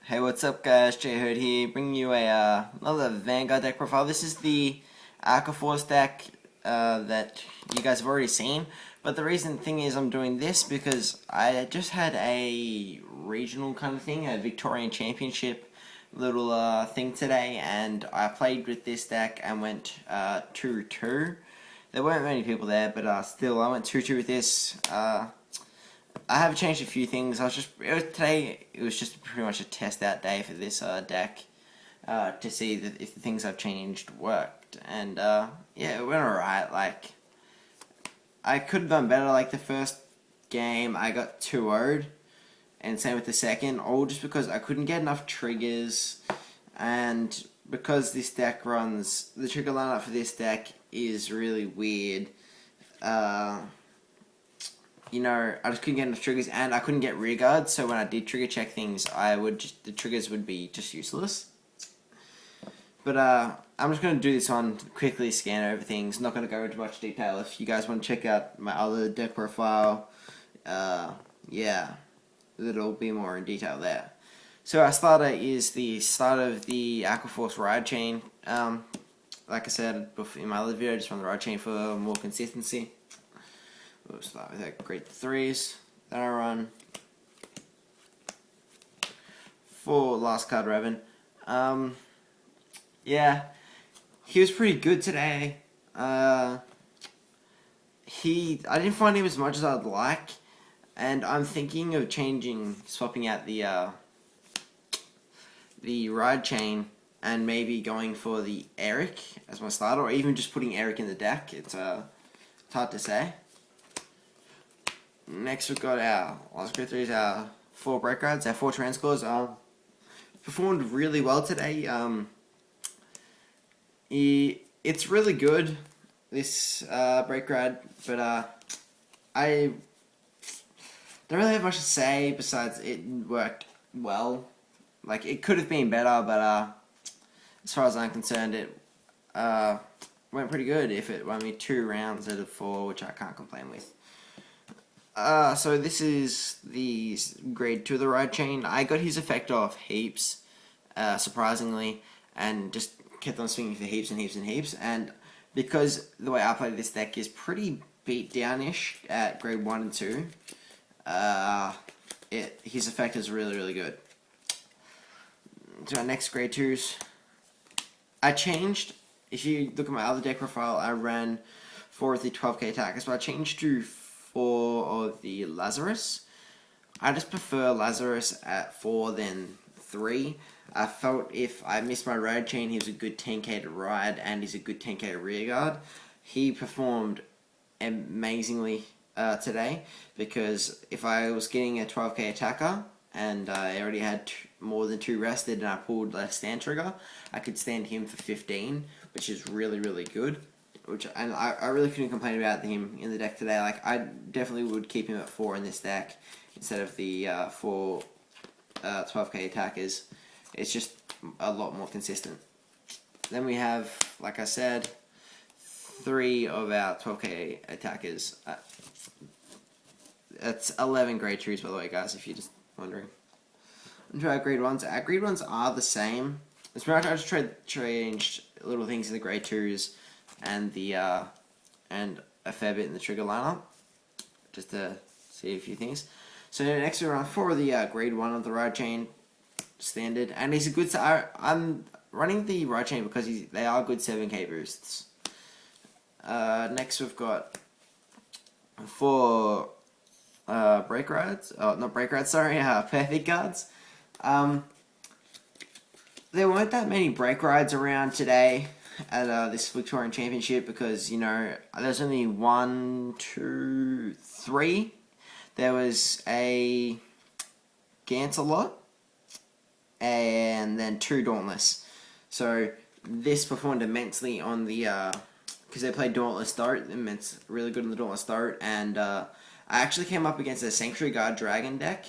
Hey, what's up, guys? Jay Hood here, bringing you another Vanguard deck profile. This is the Aqua Force deck that you guys have already seen. But the thing is, I'm doing this because I just had a regional kind of thing, a Victorian Championship little thing today, and I played with this deck and went 2-2. There weren't many people there, but still, I went 2-2 with this. I have changed a few things. Today it was just pretty much a test out day for this deck to see if the things I've changed worked, and yeah, it went alright. Like, I could have done better. Like, the first game I got 2-0'd, and same with the second, all just because I couldn't get enough triggers, and because this deck runs, the trigger lineup for this deck is really weird. I just couldn't get enough triggers, and I couldn't get rear guards, so when I did trigger check things, the triggers would be just useless. But I'm just going to do this one, quickly scan over things, not going to go into much detail. If you guys want to check out my other deck profile, yeah, it'll be more in detail there. So our starter is the start of the Aqua Force ride chain. Like I said in my other video, just run the ride chain for more consistency. We'll start with that grade 3s that I run for last card Revan. Yeah, he was pretty good today. I didn't find him as much as I'd like, and I'm thinking of swapping out the ride chain and maybe going for the Eric as my starter, or even just putting Eric in the deck. It's hard to say. Next, we've got our last grade 3s, our 4 break rides, our 4 transcores. Performed really well today. It's really good, this break ride, but I don't really have much to say besides it worked well. Like, it could have been better, but as far as I'm concerned, it went pretty good. If it won me 2 rounds out of 4, which I can't complain with. So this is the grade 2 of the ride chain. I got his effect off heaps, surprisingly, and just kept on swinging for heaps and heaps and heaps. And because the way I play this deck is pretty beat down-ish at grade 1 and 2, his effect is really, really good. To our next grade 2s, I changed. If you look at my other deck profile, I ran 4 of the 12k attackers, but I changed to 4 of the Lazarus. I just prefer Lazarus at 4 than 3. I felt if I missed my ride chain, he was a good 10k to ride, and he's a good 10k to rear guard. He performed amazingly today, because if I was getting a 12k attacker and I already had more than 2 rested and I pulled a stand trigger, I could stand him for 15, which is really, really good. And I really couldn't complain about him in the deck today. Like, I definitely would keep him at 4 in this deck instead of the 4 12k attackers. It's just a lot more consistent. Then we have, like I said, 3 of our 12k attackers. That's 11 grade 2s, by the way, guys, if you're just wondering. And to our grade 1s. Our grade 1s are the same. It's pretty much I just changed little things in the grade 2s and and a fair bit in the trigger lineup, just to see a few things. So next we run 4 of the grade 1 of the ride chain standard, and he's a good. I'm running the ride chain because they are good 7k boosts. Next we've got 4 break rides. Oh, not break rides. Sorry, perfect guards. There weren't that many break rides around today at this Victorian Championship, because, there's only 1, 2, 3. There was a Gancelot and then 2 Dauntless. So this performed immensely on the because they played Dauntless Dart, really good on the Dauntless Dart, and I actually came up against a Sanctuary Guard Dragon deck.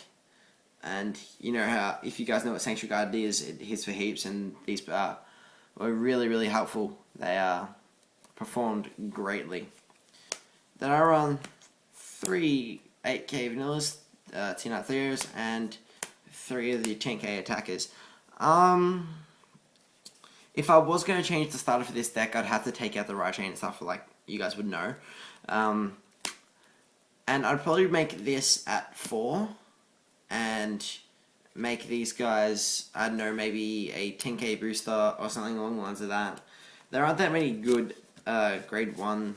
And you know how, if you guys know what Sanctuary Guard is, it hits for heaps, and these were really, really helpful. They performed greatly. Then I run 3 8k vanillas, T-Nut Theos, and 3 of the 10k attackers. If I was going to change the starter for this deck, I'd have to take out the right chain and stuff, like you guys would know. And I'd probably make this at 4 and make these guys, I don't know, maybe a 10k booster or something along the lines of that. There aren't that many good grade 1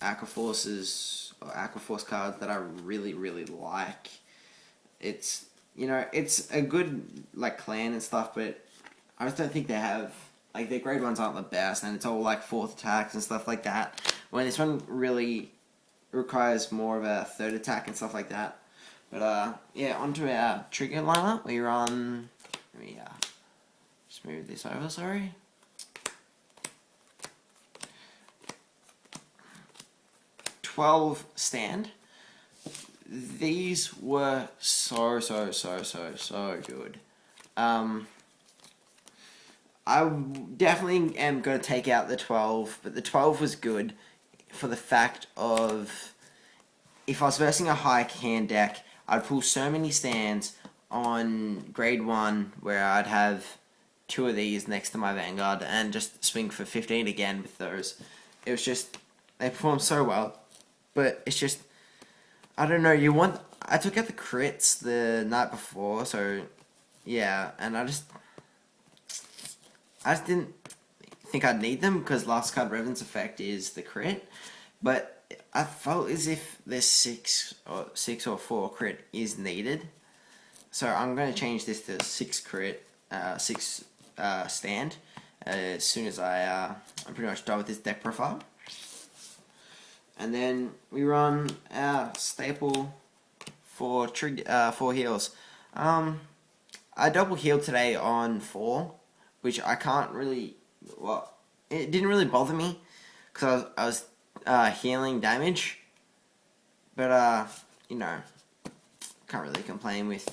Aqua Forces or Aqua Force cards that I really like. It's, you know, it's a good like clan and stuff, but I just don't think they have, like, their grade 1s aren't the best, and it's all like 4th attacks and stuff like that, when this one really requires more of a 3rd attack and stuff like that. But yeah, onto our trigger lineup. We run, let me just move this over, sorry. $12 stand. These were so good. I definitely am going to take out the 12, but the 12 was good for the fact of, if I was versing a high hand deck, I'd pull so many stands on grade 1 where I'd have 2 of these next to my Vanguard and just swing for 15 again with those. It was just, they performed so well, but it's just, I don't know, I took out the crits the night before, so yeah, and I just didn't think I'd need them because last card Revan's effect is the crit, but I felt as if this 6 or 4 crit is needed, so I'm going to change this to 6 crit, 6 stand as soon as I'm pretty much done with this deck profile. And then we run our staple for heals. I double healed today on 4, which I can't really, well, it didn't really bother me because I was healing damage, but you know, can't really complain with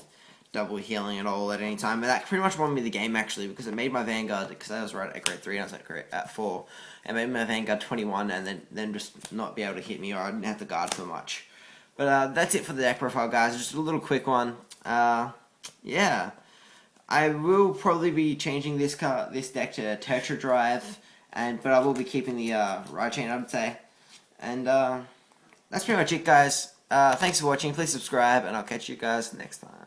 double healing at all at any time. But that pretty much won me the game actually, because it made my Vanguard, because I was right at grade 3 and I was at 4, and made my Vanguard 21, and then just not be able to hit me, or I didn't have to guard for much. But that's it for the deck profile, guys. Just a little quick one. Yeah, I will probably be changing this deck to Tetra Drive, but I will be keeping the right chain, I would say. And that's pretty much it, guys. Thanks for watching. Please subscribe, and I'll catch you guys next time.